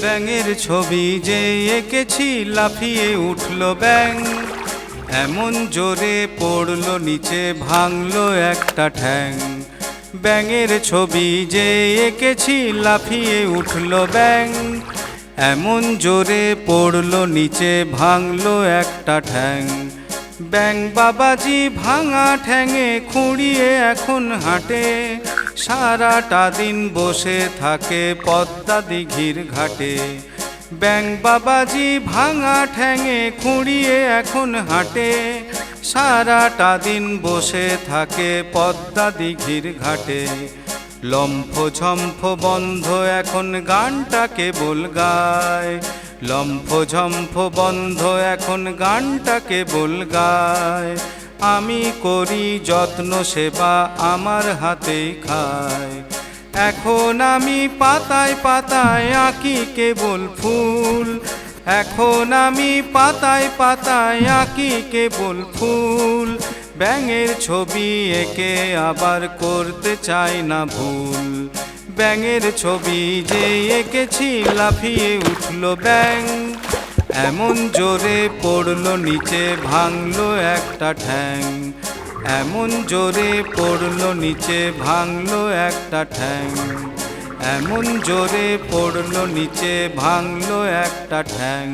ব্যাঙের ছবি যে এঁকেছি লাফিয়ে উঠল ব্যাঙ, এমন জোরে পড়ল নিচে ভাঙল একটা ঠ্যাং। ব্যাঙের ছবি যে এঁকেছি লাফিয়ে উঠল ব্যাঙ, এমন জোরে পড়ল নিচে ভাঙল একটা ঠ্যাং। ব্যাঙ বাবাজি ভাঙা ঠ্যাঙে খুঁড়িয়ে এখন হাঁটে, সারাটা দিন বসে থাকে পদ্মা দিঘির ঘাটে। ব্যাঙ বাবাজি ভাঙা ঠ্যাঙে খুঁড়িয়ে এখন হাঁটে, সারাটা দিন বসে থাকে পদ্মা দিঘির ঘাটে। লম্ফ ঝম্ফ বন্ধ এখন গানটা কেবল গায়, লম্ফ ঝম্ফ বন্ধ এখন গানটা কেবল গায়। আমি করি যত্ন সেবা আমার হাতেই খায়, এখন আমি পাতায় পাতায় আঁকি কেবল ফুল, এখন আমি পাতায় পাতায় আঁকি কেবল ফুল। ব্যাঙের ছবি এঁকে আবার করতে চাই না ভুল, ব্যাঙের ছবি যে এঁকেছি লাফিয়ে উঠল ব্যাঙ, এমন জোরে পড়ল নিচে ভাঙল একটা ঠ্যাং। এমন জোরে পড়ল নিচে ভাঙল একটা ঠ্যাং, এমন জোরে পড়ল নিচে ভাঙল একটা ঠ্যাং।